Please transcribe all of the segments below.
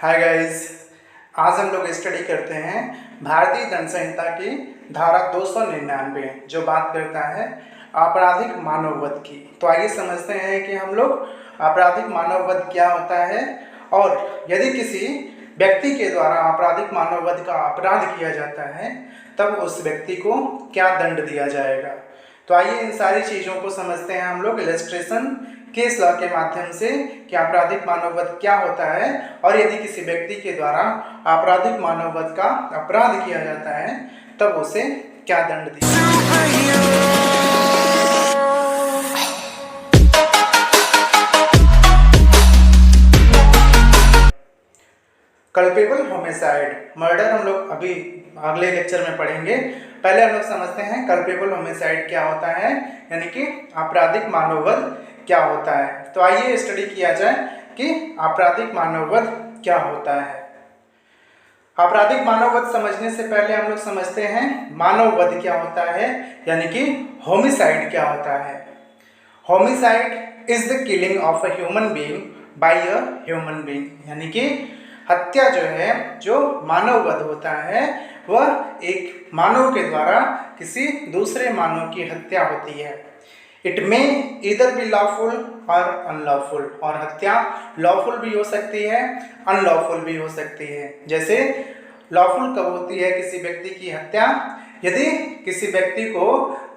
Hi guys, आज हम लोग स्टडी करते हैं भारतीय दंड संहिता की धारा 299 जो बात करता है आपराधिक मानववध की। तो आइए समझते हैं कि हम लोग आपराधिक मानववध क्या होता है और यदि किसी व्यक्ति के द्वारा आपराधिक मानववध का अपराध किया जाता है तब उस व्यक्ति को क्या दंड दिया जाएगा। तो आइए इन सारी चीज़ों को समझते हैं हम लोग इलस्ट्रेशन केस लॉ के माध्यम से कि आपराधिक मानववध क्या होता है और यदि किसी व्यक्ति के द्वारा आपराधिक मानववध का अपराध किया जाता है तब उसे क्या दंड दिया। कल्पेबल होमिसाइड मर्डर हम लोग अभी अगले लेक्चर में पढ़ेंगे। पहले हम लोग समझते हैं कल्पेबल होमिसाइड क्या होता है, यानी कि आपराधिक मानववध क्या होता है। तो आइए स्टडी किया जाए कि आपराधिक मानववध क्या होता है। आपराधिक मानववध समझने से पहले हम लोग समझते हैं मानववध क्या होता है, यानी कि होमिसाइड क्या होता है। Homicide is the killing of a human being by a human being, यानी कि हत्या जो है, जो मानववध होता है वह एक मानव के द्वारा किसी दूसरे मानव की हत्या होती है। इट में इधर बी लॉफुल और अनलॉफुल, और हत्या लॉफुल भी हो सकती है अनलॉफुल भी हो सकती है। जैसे लॉफुल कब होती है किसी व्यक्ति की हत्या, यदि किसी व्यक्ति को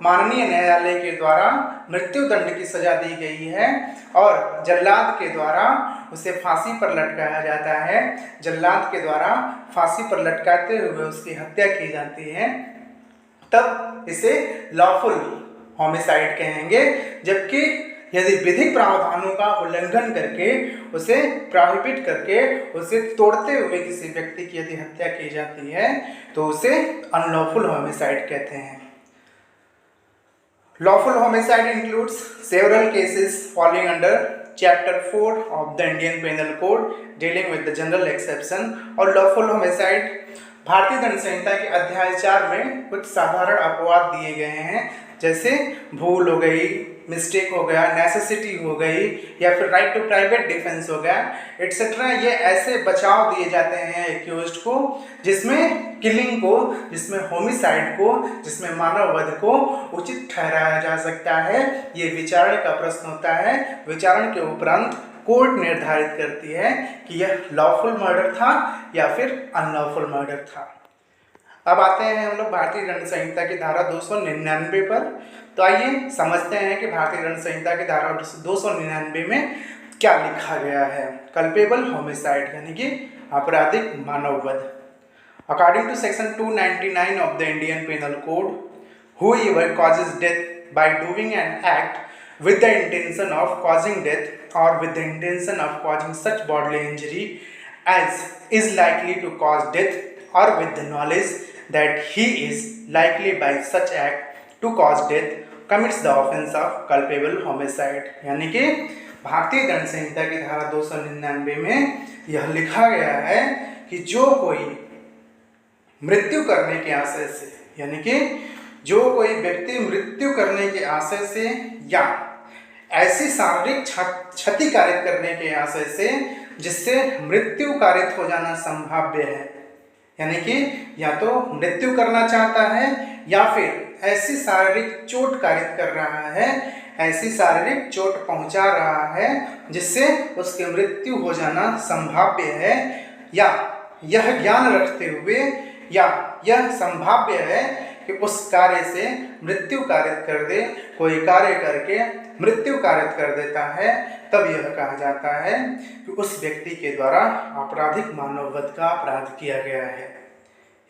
माननीय न्यायालय के द्वारा मृत्यु दंड की सजा दी गई है और जल्लाद के द्वारा उसे फांसी पर लटकाया जाता है, जल्लाद के द्वारा फांसी पर लटकाते हुए उसकी हत्या की जाती है, तब इसे लॉफुल होमिसाइड कहेंगे। जबकि यदि विधिक प्रावधानों का उल्लंघन करके, उसे प्रोहिबिट करके, उसे तोड़ते हुए किसी व्यक्ति की यदि हत्या की जाती है तो उसे अनलॉफुल होमिसाइड कहते हैं। Lawful homicide includes several cases falling under chapter 4 of the Indian penal code dealing with the general exception. और लॉफुल होमिसाइड भारतीय दंड संहिता के अध्याय 4 में कुछ साधारण अपवाद दिए गए हैं, जैसे भूल हो गई, मिस्टेक हो गया, नेसेसिटी हो गई, या फिर राइट टू प्राइवेट डिफेंस हो गया, एटसेट्रा। ये ऐसे बचाव दिए जाते हैं एक्यूज्ड को जिसमें किलिंग को, जिसमें होमिसाइड को, जिसमें मानववध को उचित ठहराया जा सकता है। ये विचारण का प्रश्न होता है। विचारण के उपरांत कोर्ट निर्धारित करती है कि यह लॉफुल मर्डर था या फिर अनलॉफुल मर्डर था। अब आते हैं हम लोग भारतीय दंड संहिता की धारा 299 पर। तो आइए समझते हैं कि भारतीय दंड संहिता की धारा 299 में क्या लिखा गया है। कल्पेबल होमिसाइड यानी कि आपराधिक मानववध। According to section 299 of the Indian penal code, whoever causes death by doing an act with the intention of causing death or with the intention of causing such bodily injury as is likely to cause death or with the knowledge that he is likely by such act to cause death commits the offense of culpable homicide। यानी कि भारतीय दंड संहिता की धारा 299 में यह लिखा गया है कि जो कोई मृत्यु करने के आशय से, यानी कि जो कोई व्यक्ति मृत्यु करने के आशय से या ऐसी शारीरिक क्षति कारित करने के आशय से जिससे मृत्यु कारित हो जाना संभाव्य है, यानी कि या तो मृत्यु करना चाहता है या फिर ऐसी शारीरिक चोट कारित कर रहा है, ऐसी शारीरिक चोट पहुंचा रहा है जिससे उसकी मृत्यु हो जाना संभाव्य है, या यह ज्ञान रखते हुए या यह संभाव्य है कि उस कार्य से मृत्यु कारित कर दे, कोई कार्य करके मृत्यु कारित कर देता है, तब यह कहा जाता है कि उस व्यक्ति के द्वारा आपराधिक मानववध का अपराध किया गया है।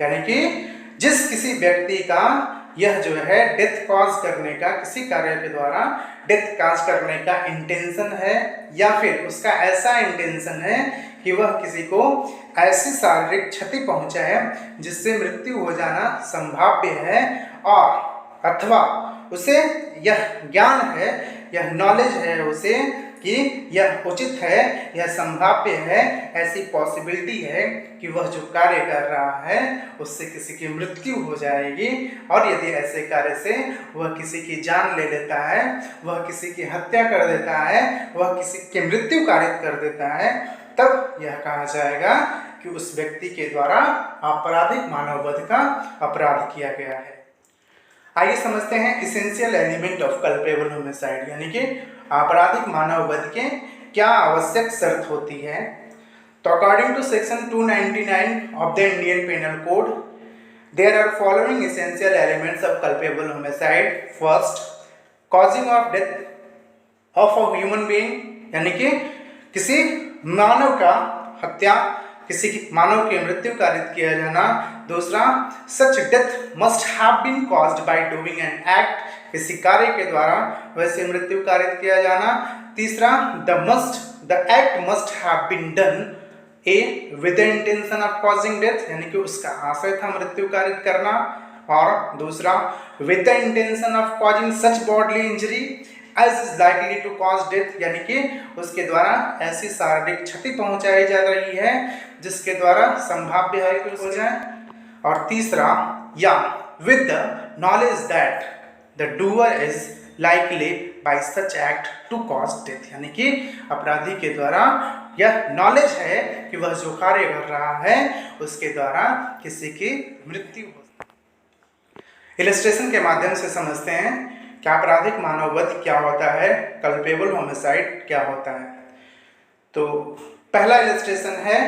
यानी कि जिस किसी व्यक्ति का यह जो है डेथ कॉज करने का, किसी कार्य के द्वारा डेथ कॉज करने का इंटेंशन है, या फिर उसका ऐसा इंटेंशन है कि वह किसी को ऐसी शारीरिक क्षति पहुंचाए जिससे मृत्यु हो जाना संभाव्य है, और अथवा उसे यह ज्ञान है, यह नॉलेज है उसे कि यह उचित है, यह संभाव्य है, ऐसी पॉसिबिलिटी है कि वह जो कार्य कर रहा है उससे किसी की मृत्यु हो जाएगी, और यदि ऐसे कार्य से वह किसी की जान ले लेता है, वह किसी की हत्या कर देता है, वह किसी की मृत्यु कारित कर देता है, तब यह कहा जाएगा कि उस व्यक्ति के द्वारा आपराधिक मानववध का अपराध किया गया है। आइए समझते हैं essential element of culpable homicide, यानी कि आपराधिक मानववध के क्या आवश्यक शर्त होती है। तो according to section 299 of the Indian penal code, there are following essential elements of culpable homicide. First, causing of death of a human being, यानी कि किसी मानव का हत्या, किसी की मानव की मृत्यु कारित किया जाना। दूसरा, such death must have been caused by doing an act, किसी कार्य के द्वारा वैसे मृत्यु कारित किया जाना। तीसरा, the act must have been done a with the intention of causing death, यानी कि उसका आशय था मृत्यु कारित करना। और दूसरा, with the intention of causing such bodily injury as is likely to cause death, यानी कि उसके द्वारा ऐसी शारीरिक क्षति पहुंचाई जा रही है जिसके द्वारा संभाव्य है कि हो जाए। और तीसरा, या with the knowledge that the doer is likely by such act to cause death, यानी कि अपराधी के द्वारा यह नॉलेज है कि वह जो कार्य कर रहा है उसके द्वारा किसी की मृत्यु हो। इलस्ट्रेशन के माध्यम से समझते हैं कि आपराधिक मानववध क्या होता है, कल्पेबल होमिसाइड क्या होता है। तो पहला इलस्ट्रेशन है,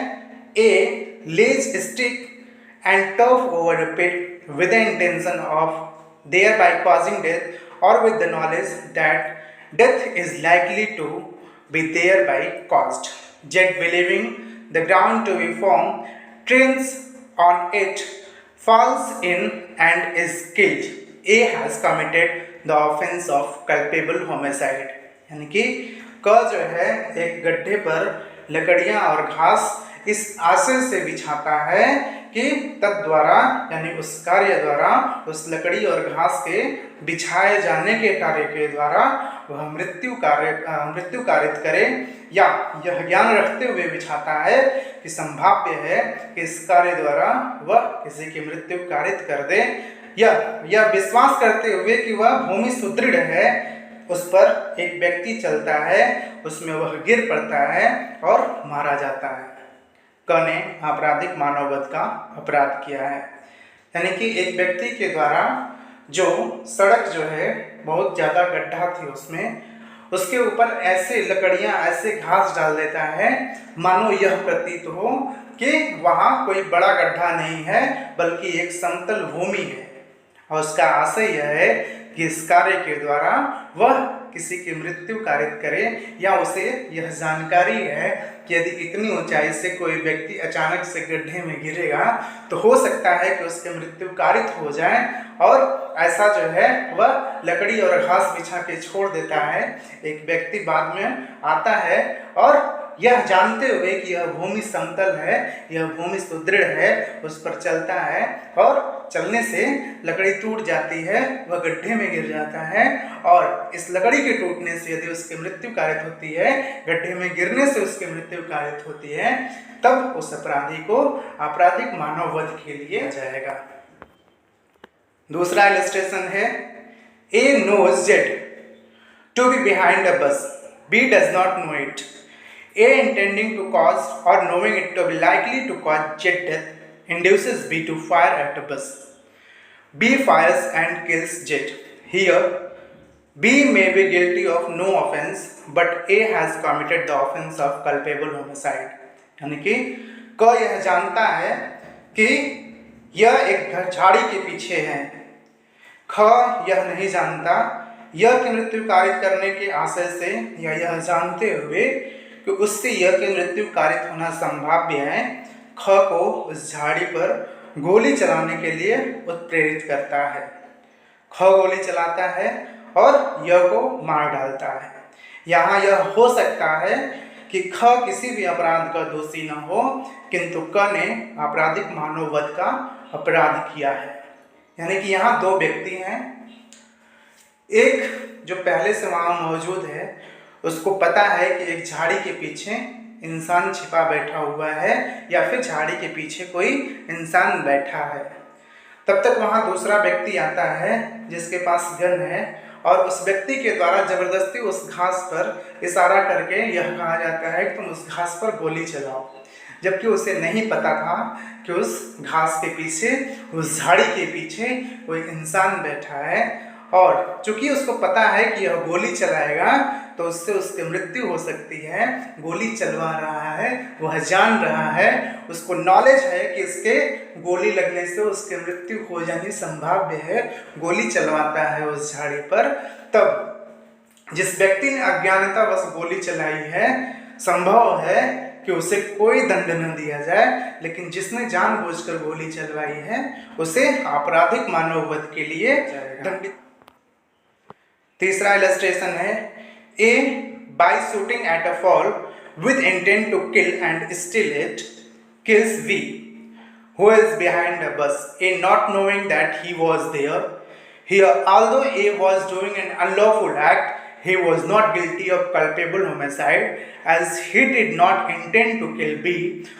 A lays stick and turf over the pit with the intention of thereby causing death और with the knowledge that death is likely to be thereby caused, yet believing the ground to be firm, treads on it, falls in and is killed. A has committed the offense of culpable homicide, यानी कि क जो है एक गड्ढे पर लकड़ियां और घास इस आशय से बिछाता है कि तद्वारा यानी उस कार्य द्वारा, उस लकड़ी और घास के बिछाए जाने के कार्य के द्वारा वह मृत्यु कारित करे, या यह ज्ञान रखते हुए बिछाता है कि संभाव्य है कि इस कार्य द्वारा वह किसी की मृत्यु कारित कर दे, या यह विश्वास करते हुए कि वह भूमि सुदृढ़ है, उस पर एक व्यक्ति चलता है, उसमें वह गिर पड़ता है और मारा जाता है। क ने आपराधिक मानववध का अपराध किया है, यानी कि एक व्यक्ति के द्वारा जो सड़क जो है बहुत ज़्यादा गड्ढा थी उसमें, उसके ऊपर ऐसे लकड़ियां ऐसे घास डाल देता है मानो यह प्रतीत हो कि वहाँ कोई बड़ा गड्ढा नहीं है बल्कि एक समतल भूमि है, और उसका आशय यह है कि इस कार्य के द्वारा वह किसी की मृत्यु कारित करे, या उसे यह जानकारी है कि यदि इतनी ऊंचाई से कोई व्यक्ति अचानक से गड्ढे में गिरेगा तो हो सकता है कि उसकी मृत्यु कारित हो जाए, और ऐसा जो है वह लकड़ी और घास बिछा के छोड़ देता है। एक व्यक्ति बाद में आता है और यह जानते हुए कि यह भूमि समतल है, यह भूमि सुदृढ़ है, उस पर चलता है और चलने से लकड़ी टूट जाती है, वह गड्ढे में गिर जाता है, और इस लकड़ी के टूटने से यदि उसकी मृत्यु कारित होती है, गड्ढे में गिरने से उसकी मृत्यु कारित होती है, तब उस अपराधी को आपराधिक मानववध के लिए जाएगा। दूसरा इलस्ट्रेशन है, A knows Z to be behind a bush, B does not know it. A intending to cause or knowing it to be likely to cause jet death induces B to fire at a bus. B fires and kills jet. Here, B may be guilty of no offense, but A has committed the offense of culpable homicide. यानी कि क यह जानता है कि यह एक झाड़ी के पीछे है, ख यह नहीं जानता, यह की मृत्यु कारित करने के आशय से या यह जानते हुए कि उससे यह की मृत्यु कारित होना संभाव्य है, ख को उस झाड़ी पर गोली चलाने के लिए उत्प्रेरित करता है। ख गोली चलाता है और यह को मार डालता है। यहाँ यह हो सकता है कि ख किसी भी अपराध का दोषी न हो, किंतु क ने आपराधिक मानववध का अपराध किया है। यानी कि यहाँ दो व्यक्ति हैं, एक जो पहले से वहाँ मौजूद है उसको पता है कि एक झाड़ी के पीछे इंसान छिपा बैठा हुआ है या फिर झाड़ी के पीछे कोई इंसान बैठा है। तब तक वहाँ दूसरा व्यक्ति आता है जिसके पास गन है और उस व्यक्ति के द्वारा जबरदस्ती उस घास पर इशारा करके यह कहा जाता है कि तुम उस घास पर गोली चलाओ, जबकि उसे नहीं पता था कि उस घास के पीछे, उस झाड़ी के पीछे कोई इंसान बैठा है, और चूंकि उसको पता है कि यह गोली चलाएगा तो उससे उसकी मृत्यु हो सकती है। गोली चलवा रहा है, वह जान रहा है, उसको नॉलेज है कि इसके गोली लगने से उसकी मृत्यु हो जानी संभाव्य है, गोली चलवाता है उस झाड़ी पर। तब जिस व्यक्ति ने अज्ञानतावश गोली चलाई है, संभव है कि उसे कोई दंड न दिया जाए, लेकिन जिसने जानबूझकर गोली चलवाई है उसे आपराधिक मानववध के लिए दंडित। तीसरा इलस्ट्रेशन है, A by shooting at a fowl with intent to kill and steal it kills V, who is behind a bus, A not knowing that he was there. Here, although A was doing an unlawful act, he was not guilty of culpable homicide, as he did not intend to kill B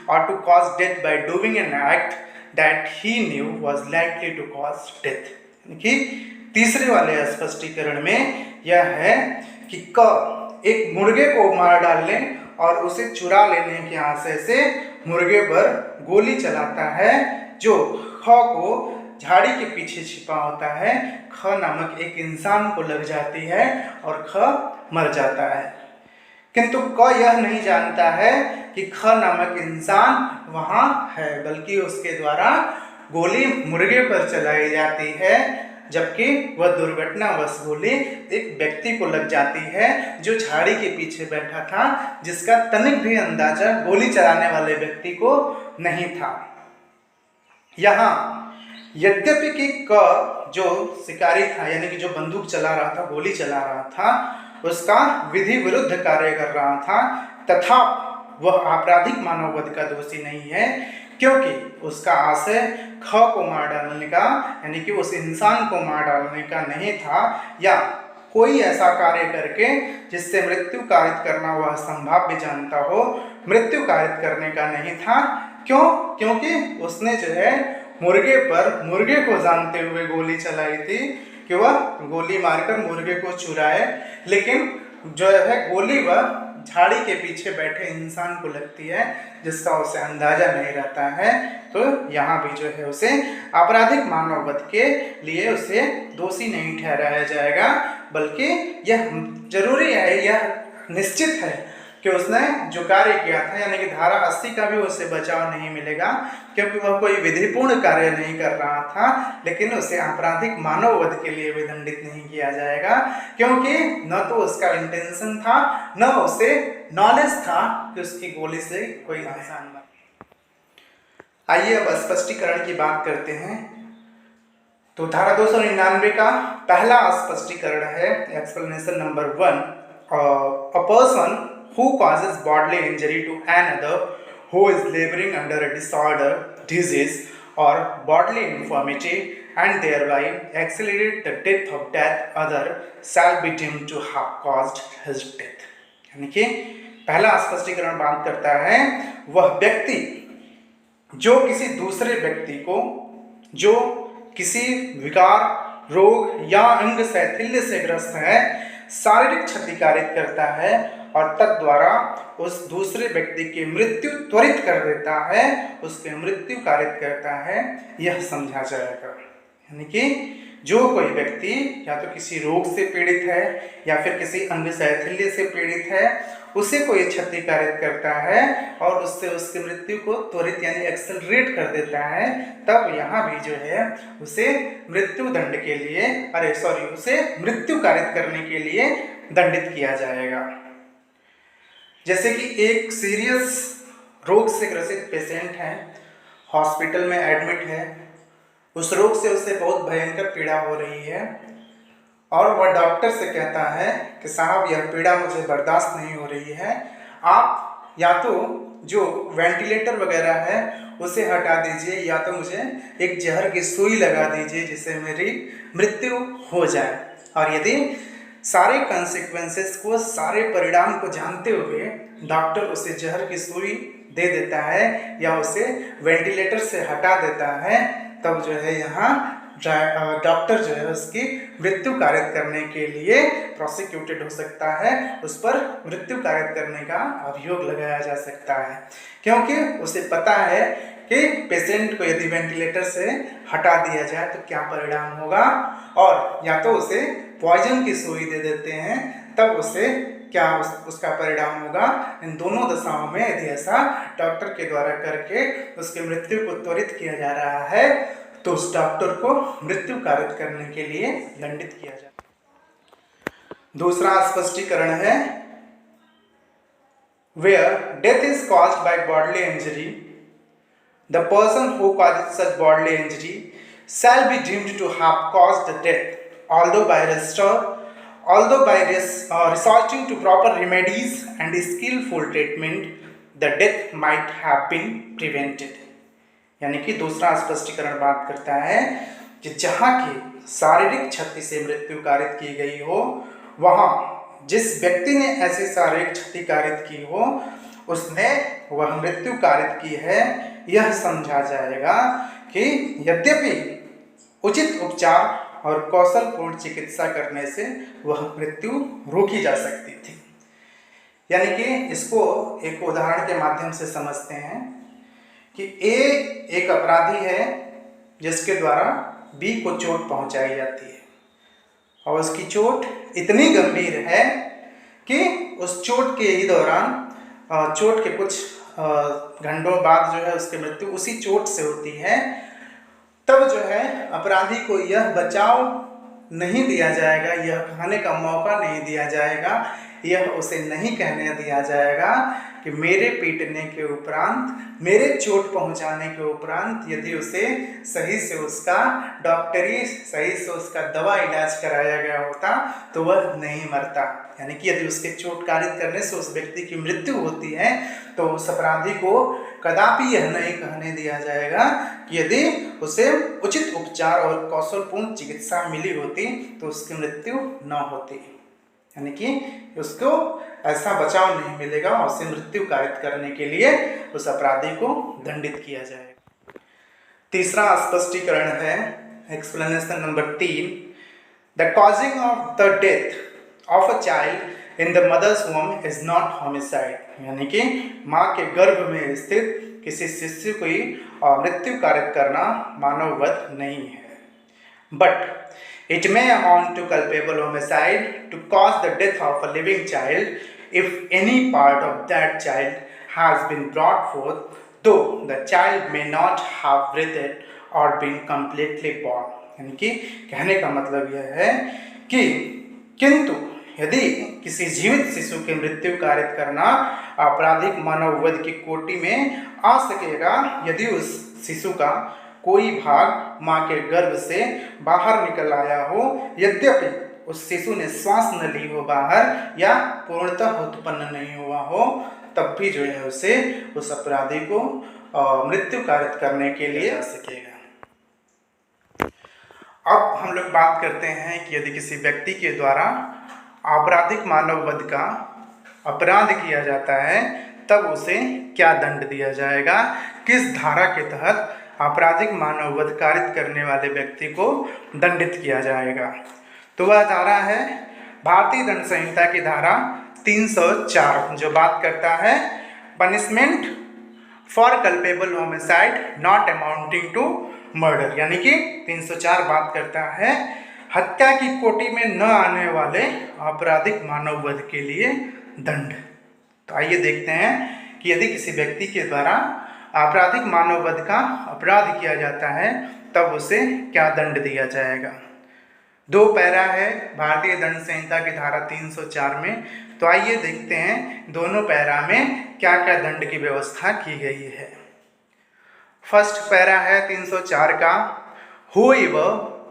or to cause death by doing an act that he knew was likely to cause death. कि तीसरे वाले स्पष्टीकरण में यह है कि क एक मुर्गे को मार डालने और उसे चुरा लेने के आशय से मुर्गे पर गोली चलाता है, जो ख को झाड़ी के पीछे छिपा होता है, ख नामक एक इंसान को लग जाती है और ख मर जाता है। किंतु क यह नहीं जानता है कि ख नामक इंसान वहाँ है, बल्कि उसके द्वारा गोली मुर्गे पर चलाई जाती है, जबकि वह दुर्घटनावश गोली एक व्यक्ति को लग जाती है जो झाड़ी के पीछे बैठा था, जिसका तनिक भी अंदाजा गोली चलाने वाले व्यक्ति को नहीं था। यहाँ यद्यपि कि क जो शिकारी था, यानी कि जो बंदूक चला रहा था, गोली चला रहा था, उसका विधि विरुद्ध कार्य कर रहा था, तथा वह आपराधिक मानववध का दोषी नहीं है, क्योंकि उसका आशय ख को मार डालने का, यानी कि उस इंसान को मार डालने का नहीं था, या कोई ऐसा कार्य करके जिससे मृत्यु कारित करना वह संभाव्य जानता हो, मृत्यु कारित करने का नहीं था। क्यों? क्योंकि उसने जो है मुर्गे पर, मुर्गे को जानते हुए गोली चलाई थी कि वह गोली मारकर मुर्गे को चुराए, लेकिन जो है गोली वह झाड़ी के पीछे बैठे इंसान को लगती है, जिसका उसे अंदाजा नहीं रहता है। तो यहाँ भी जो है उसे आपराधिक मानववध के लिए उसे दोषी नहीं ठहराया जाएगा, बल्कि यह जरूरी है, यह निश्चित है कि उसने जो कार्य किया था, यानी कि धारा 80 का भी उसे बचाव नहीं मिलेगा, क्योंकि वह कोई विधिपूर्ण कार्य नहीं कर रहा था, लेकिन उसे आपराधिक मानववध के लिए भी दंडित नहीं किया जाएगा, क्योंकि न तो उसका इंटेंशन था, न उसे नॉलेज था कि उसकी गोली से कोई इंसान मर। आइए अब स्पष्टीकरण की बात करते हैं। तो धारा 299 का पहला स्पष्टीकरण है, explanation number 1, a person who causes bodily injury to another who is laboring under a disorder, disease or bodily infirmity and thereby accelerate the death of that other shall be deemed to have caused his death। यानी कि पहला स्पष्टीकरण बात करता है, वह व्यक्ति जो किसी दूसरे व्यक्ति को, जो किसी विकार, रोग या अंग शैथिल्य से ग्रस्त है, शारीरिक क्षति कारित करता है और तद्वारा उस दूसरे व्यक्ति की मृत्यु त्वरित कर देता है, उसकी मृत्यु कारित करता है, यह समझा जाएगा। यानी कि जो कोई व्यक्ति या तो किसी रोग से पीड़ित है या फिर किसी अंग शैथिल्य से पीड़ित है, उसे कोई क्षति कारित करता है और उससे उसकी मृत्यु को त्वरित यानी एक्सेलरेट कर देता है, तब यहाँ भी जो है उसे मृत्यु दंड के लिए, उसे मृत्यु कारित करने के लिए दंडित किया जाएगा। जैसे कि एक सीरियस रोग से ग्रसित पेशेंट है, हॉस्पिटल में एडमिट है, उस रोग से उसे बहुत भयंकर पीड़ा हो रही है और वह डॉक्टर से कहता है कि साहब यह पीड़ा मुझे बर्दाश्त नहीं हो रही है, आप या तो जो वेंटिलेटर वगैरह है उसे हटा दीजिए या तो मुझे एक जहर की सुई लगा दीजिए जिससे मेरी मृत्यु हो जाए। और यदि सारे कॉन्सिक्वेंसेस को, सारे परिणाम को जानते हुए डॉक्टर उसे जहर की सुई दे देता है या उसे वेंटिलेटर से हटा देता है, तब जो है यहाँ डॉक्टर जो है उसकी मृत्यु कारित करने के लिए प्रोसिक्यूटेड हो सकता है, उस पर मृत्यु कारित करने का अभियोग लगाया जा सकता है, क्योंकि उसे पता है कि पेशेंट को यदि वेंटिलेटर से हटा दिया जाए तो क्या परिणाम होगा, और या तो उसे पॉइजन की सुई दे देते हैं तब उसे क्या उसका परिणाम होगा। इन दोनों दशाओं में यदि ऐसा डॉक्टर के द्वारा करके उसकी मृत्यु को त्वरित किया जा रहा है तो उस डॉक्टर को मृत्यु कारित करने के लिए दंडित किया जाए। दूसरा स्पष्टीकरण है, where death is caused by bodily injury, the person who causes such bodily injury shall be deemed to have caused the death, although by resorting to proper remedies and skillful treatment, the death might have been prevented। यानी कि दूसरा स्पष्टीकरण बात करता है कि जहाँ की शारीरिक क्षति से मृत्यु कारित की गई हो, वहाँ जिस व्यक्ति ने ऐसी शारीरिक क्षति कारित की हो उसने वह मृत्यु कारित की है, यह समझा जाएगा कि यद्यपि उचित उपचार और कौशलपूर्ण चिकित्सा करने से वह मृत्यु रोकी जा सकती थी। यानी कि इसको एक उदाहरण के माध्यम से समझते हैं कि ए एक अपराधी है जिसके द्वारा बी को चोट पहुंचाई जाती है, और उसकी चोट इतनी गंभीर है कि उस चोट के ही दौरान चोट के कुछ घंटों बाद जो है उसकी मृत्यु उसी चोट से होती है। तब जो है अपराधी को यह बचाव नहीं दिया जाएगा, यह कहने का मौका नहीं दिया जाएगा, यह उसे नहीं कहने दिया जाएगा कि मेरे पीटने के उपरांत, मेरे चोट पहुंचाने के उपरांत यदि उसे सही से उसका डॉक्टरी, सही से उसका दवा इलाज कराया गया होता तो वह नहीं मरता। यानी कि यदि उसके चोट कारित करने से उस व्यक्ति की मृत्यु होती है तो उस अपराधी को कदापि यह नहीं कहने दिया जाएगा कि यदि उसे उचित उपचार और कौशलपूर्ण चिकित्सा मिली होती तो उसकी मृत्यु न होती। यानी कि उसको ऐसा बचाव नहीं मिलेगा और उसे मृत्यु कारित करने के लिए उस अपराधी को दंडित किया जाएगा। तीसरा स्पष्टीकरण है, explanation number 3, the causing of the death of a child in the mother's womb is not homicide. यानी कि माँ के गर्भ में स्थित किसी शिशु की मृत्यु कारित करना मानववध नहीं है, but it may amount to culpable homicide to cause the death of a living child if any part of that child has been brought forth, though the child may not have breathed or been completely born। यानी कि कहने का मतलब यह है कि किंतु यदि किसी जीवित शिशु की मृत्यु कारित करना आपराधिक मानववध की कोटि में आ सकेगा यदि उस शिशु का कोई भाग माँ के गर्भ से बाहर निकल आया हो, यद्यपि उस शिशु ने श्वास न ली हो बाहर या पूर्णतः उत्पन्न नहीं हुआ हो, तब भी जो है उसे उस अपराधी को मृत्यु कारित करने के लिए आ सकेगा। अब हम लोग बात करते हैं कि यदि किसी व्यक्ति के द्वारा आपराधिक मानववध का अपराध किया जाता है तब उसे क्या दंड दिया जाएगा, किस धारा के तहत आपराधिक मानववध कारित करने वाले व्यक्ति को दंडित किया जाएगा। तो वह धारा है भारतीय दंड संहिता की धारा 304, जो बात करता है punishment for culpable homicide not amounting to murder. यानी कि 304 बात करता है हत्या की कोटि में न आने वाले आपराधिक मानववध के लिए दंड। तो आइए देखते हैं कि यदि किसी व्यक्ति के द्वारा आपराधिक मानववध का अपराध किया जाता है तब उसे क्या दंड दिया जाएगा। 2 पैरा है भारतीय दंड संहिता की धारा 304 में, तो आइए देखते हैं दोनों पैरा में क्या क्या दंड की व्यवस्था की गई है। फर्स्ट पैरा है 304 का, whoever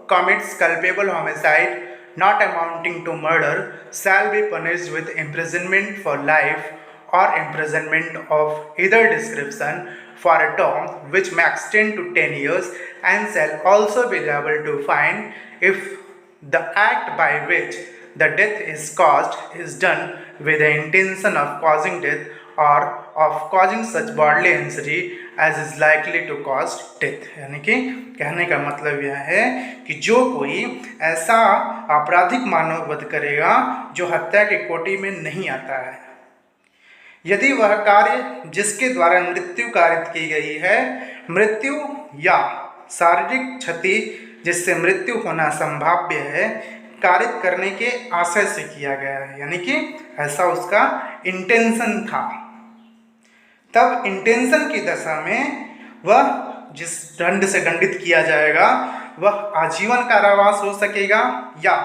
commits culpable homicide not amounting to murder shall be punished with imprisonment for life or imprisonment of either description for a term which may extend to 10 years and shall also be liable to fine if the act by which the death is caused is done with the intention of causing death or of causing such bodily injury as is likely to cause death. यानी कि कहने का मतलब यह है कि जो कोई ऐसा आपराधिक मानव वध करेगा जो हत्या की कोटि में नहीं आता है, यदि वह कार्य जिसके द्वारा मृत्यु कारित की गई है, मृत्यु या शारीरिक क्षति जिससे मृत्यु होना संभाव्य है, कारित करने के आशय से किया गया है, यानी कि ऐसा उसका इंटेंशन था, तब इंटेंशन की दशा में वह जिस दंड से दंडित किया जाएगा वह आजीवन कारावास हो सकेगा या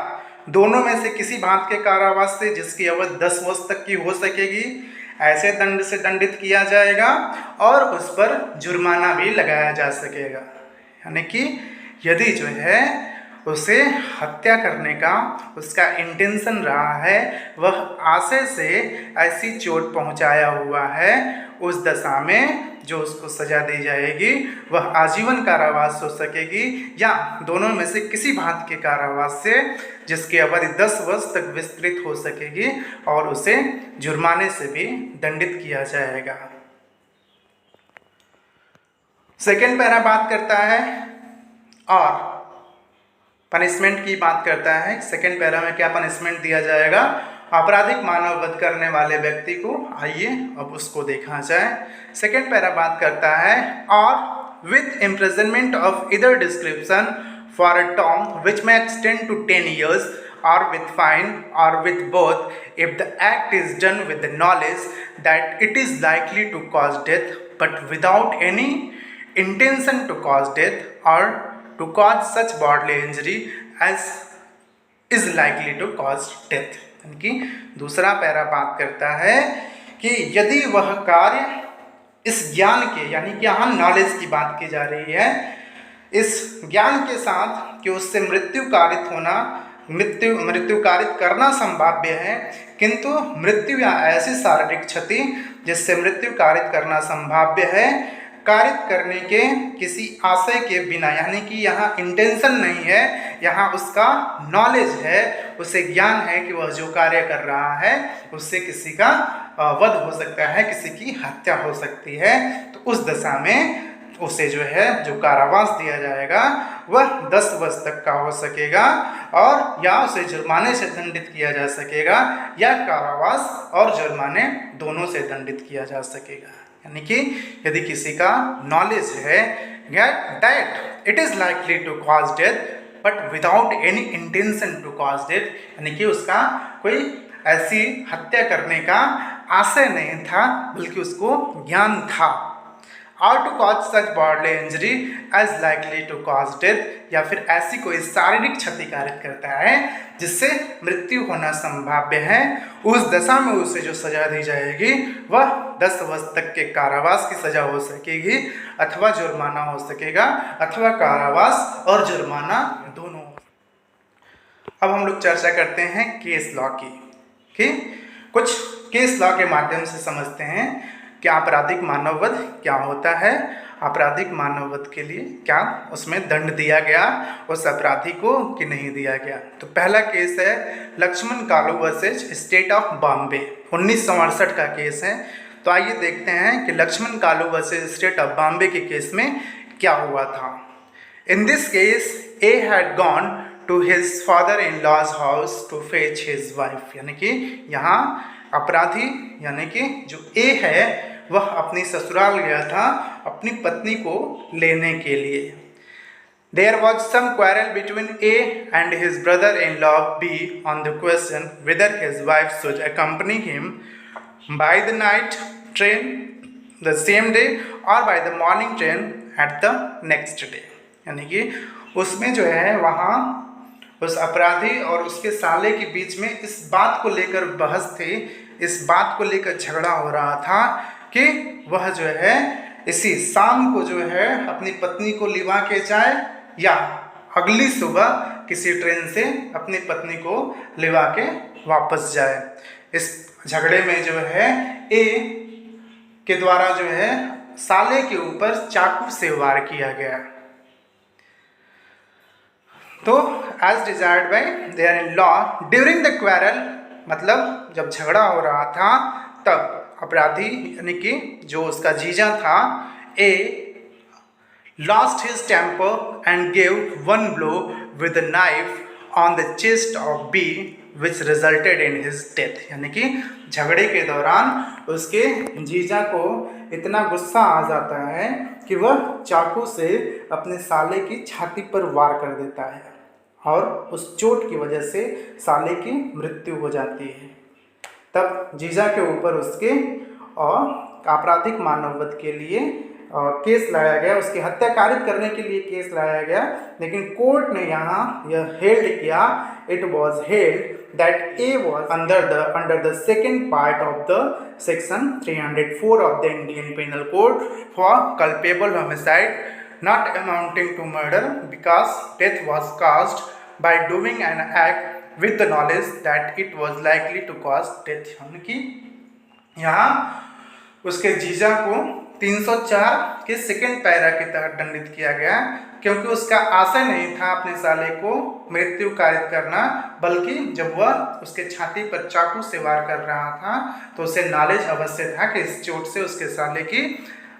दोनों में से किसी भांत के कारावास से जिसकी अवधि 10 वर्ष तक की हो सकेगी, ऐसे दंड से दंडित किया जाएगा और उस पर जुर्माना भी लगाया जा सकेगा। यानी कि यदि जो है उसे हत्या करने का उसका इंटेंशन रहा है, वह आशय से ऐसी चोट पहुंचाया हुआ है, उस दशा में जो उसको सजा दी जाएगी वह आजीवन कारावास हो सकेगी या दोनों में से किसी भांति के कारावास से जिसकी अवधि 10 वर्ष तक विस्तृत हो सकेगी और उसे जुर्माने से भी दंडित किया जाएगा। सेकेंड पैरा बात करता है और पनिशमेंट की बात करता है। सेकेंड पैरा में क्या पनिशमेंट दिया जाएगा आपराधिक मानव वध करने वाले व्यक्ति को, आइए अब उसको देखा जाए। सेकेंड पैरा बात करता है और विथ इम्प्रिजनमेंट ऑफ इधर description for a term which may extend to 10 years or with fine or with both if the act is done with the knowledge that it is likely to cause death but without any intention to cause death or to cause such bodily injury as is likely to cause death। यानी कि दूसरा para बात करता है कि यदि वह कार्य इस ज्ञान के, यानी कि यहाँ नॉलेज की बात की जा रही है, इस ज्ञान के साथ कि उससे मृत्यु कारित करना संभाव्य है, किंतु मृत्यु या ऐसी शारीरिक क्षति जिससे मृत्यु कारित करना संभाव्य है, कारित करने के किसी आशय के बिना, यानी कि यहाँ इंटेंशन नहीं है, यहाँ उसका नॉलेज है, उसे ज्ञान है कि वह जो कार्य कर रहा है उससे किसी का वध हो सकता है, किसी की हत्या हो सकती है, तो उस दशा में उसे जो है जो कारावास दिया जाएगा वह 10 वर्ष तक का हो सकेगा और या उसे जुर्माने से दंडित किया जा सकेगा या कारावास और जुर्माने दोनों से दंडित किया जा सकेगा। यानी कि यदि किसी का नॉलेज है that it is likely to cause death but without any intention to cause death, यानी कि उसका कोई ऐसी हत्या करने का आशय नहीं था बल्कि उसको ज्ञान था, और to cause such bodily injury as likely to cause death, या फिर ऐसी कोई शारीरिक क्षति कारित करता है जिससे मृत्यु होना संभाव्य है, उस दशा में उसे जो सजा दी जाएगी वह 10 वर्ष तक के कारावास की सजा हो सकेगी अथवा जुर्माना हो सकेगा अथवा कारावास और जुर्माना दोनों। अब हम लोग चर्चा करते हैं केस लॉ की, कि कुछ केस लॉ के माध्यम से समझते हैं कि आपराधिक मानववध क्या होता है, आपराधिक मानववध के लिए क्या उसमें दंड दिया गया उस अपराधी को कि नहीं दिया गया। तो पहला केस है Laxman Kalu versus state of Bombay, 1968 का केस है। तो आइए देखते हैं कि Laxman Kalu versus state of Bombay के केस में क्या हुआ था। In this case A had gone to his father in law's house to fetch his wife, यानी कि यहाँ अपराधी यानी कि जो ए है वह अपनी ससुराल गया था अपनी पत्नी को लेने के लिए। There was some quarrel between A and his brother-in-law B on the question whether his wife should accompany him by the night train the same day or by the morning train at the next day। यानी कि उसमें जो है वहाँ उस अपराधी और उसके साले के बीच में इस बात को लेकर बहस थी, इस बात को लेकर झगड़ा हो रहा था कि वह जो है इसी शाम को जो है अपनी पत्नी को लिवा के जाए या अगली सुबह किसी ट्रेन से अपनी पत्नी को लिवा के वापस जाए। इस झगड़े में जो है ए के द्वारा जो है साले के ऊपर चाकू से वार किया गया। तो as desired by their in law during the quarrel, मतलब जब झगड़ा हो रहा था तब अपराधी यानी कि जो उसका जीजा था, ए lost his temper and gave one blow with a knife on the chest of B which resulted in his death। यानी कि झगड़े के दौरान उसके जीजा को इतना गुस्सा आ जाता है कि वह चाकू से अपने साले की छाती पर वार कर देता है और उस चोट की वजह से साले की मृत्यु हो जाती है। तब जीजा के ऊपर उसके आपराधिक मानववध के लिए केस लाया गया, उसकी हत्या कारित करने के लिए केस लाया गया। लेकिन कोर्ट ने यहाँ यह हेल्ड किया, it was held that A was under the second part of the section 304 of the Indian penal code for culpable homicide not amounting to murder because death was caused by doing an act with the knowledge that it was likely to cause death. यानी कि यहाँ उसके जीजा को 304 के second para के तहत दंडित किया गया, क्योंकि उसका आशय नहीं था अपने साले को मृत्यु कारित करना, बल्कि जब वह उसके छाती पर चाकू से वार कर रहा था तो उसे नॉलेज अवश्य था कि इस चोट से उसके साले की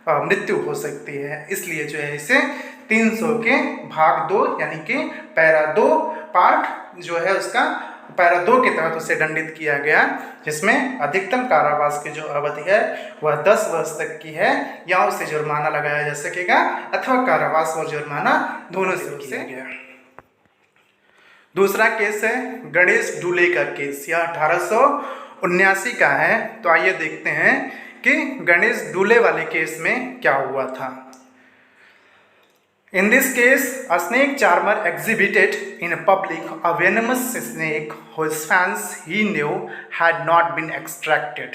मृत्यु हो सकती है। इसलिए जो है इसे 300 के भाग 2 यानी कि पैरा 2 पार्ट जो है उसका पैरा 2 के तहत उसे दंडित किया गया, जिसमें अधिकतम कारावास की जो अवधि है वह 10 वर्ष तक की है, या उसे जुर्माना लगाया जा सकेगा अथवा कारावास और जुर्माना दोनों से किया गया। दूसरा केस है गणेश डुले का केस, यह 1879 का है। तो आइए देखते हैं कि गणेश डुले वाले केस में क्या हुआ था। In this case, a snake charmer exhibited in public a venomous snake whose fangs he knew had not been extracted,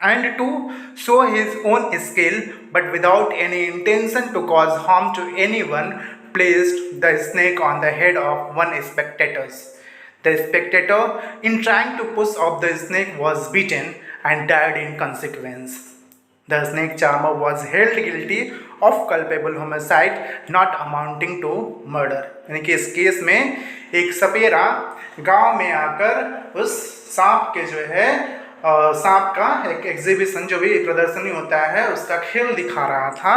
and to show his own skill, but without any intention to cause harm to anyone, placed the snake on the head of one spectator. The spectator, in trying to push off the snake, was bitten and died in consequence. The snake charmer was held guilty of culpable homicide not amounting to murder। यानी कि इस case में एक सपेरा गांव में आकर उस सांप के जो है सांप का एक एग्जीबिशन जो भी प्रदर्शनी होता है उसका खेल दिखा रहा था।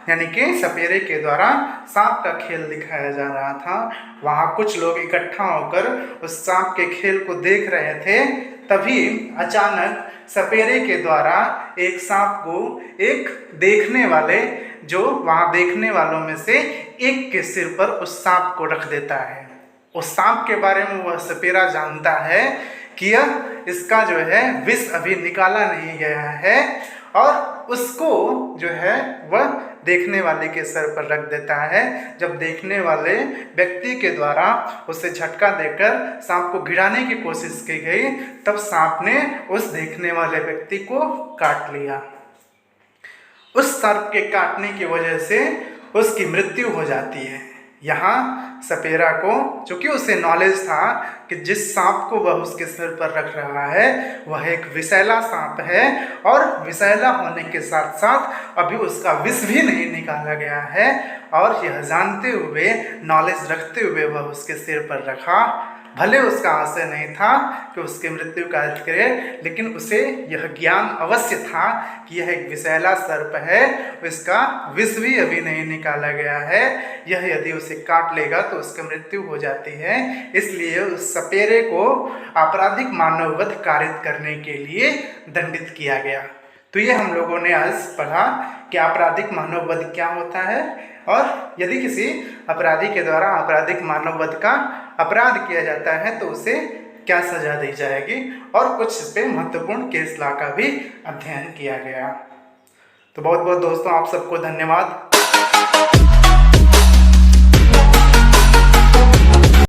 यानी कि सपेरे के द्वारा सांप का खेल दिखाया जा रहा था। वहाँ कुछ लोग इकट्ठा होकर उस सांप के खेल को देख रहे थे। तभी अचानक सपेरे के द्वारा एक सांप को एक देखने वाले जो वहाँ देखने वालों में से एक के सिर पर उस सांप को रख देता है। उस सांप के बारे में वह सपेरा जानता है कि यह इसका जो है विष अभी निकाला नहीं गया है, और उसको जो है वह देखने वाले के सर पर रख देता है। जब देखने वाले व्यक्ति के द्वारा उसे झटका देकर सांप को गिराने की कोशिश की गई, तब सांप ने उस देखने वाले व्यक्ति को काट लिया। उस सर्प के काटने की वजह से उसकी मृत्यु हो जाती है। यहाँ सपेरा को चूँकि उसे नॉलेज था कि जिस सांप को वह उसके सिर पर रख रहा है वह एक विषैला सांप है, और विषैला होने के साथ साथ अभी उसका विष भी नहीं निकाला गया है, और यह जानते हुए नॉलेज रखते हुए वह उसके सिर पर रखा। भले उसका आशय नहीं था कि उसकी मृत्यु कारित करे, लेकिन उसे यह ज्ञान अवश्य था कि यह एक विषैला सर्प है, इसका विष भी अभी नहीं निकाला गया है, यह यदि उसे काट लेगा तो उसकी मृत्यु हो जाती है। इसलिए उस सपेरे को आपराधिक मानववध कारित करने के लिए दंडित किया गया। तो ये हम लोगों ने आज पढ़ा कि आपराधिक मानववध क्या होता है, और यदि किसी अपराधी के द्वारा आपराधिक मानववध का अपराध किया जाता है तो उसे क्या सजा दी जाएगी, और कुछ इस पे महत्वपूर्ण केस लॉ का भी अध्ययन किया गया। तो बहुत बहुत दोस्तों आप सबको धन्यवाद।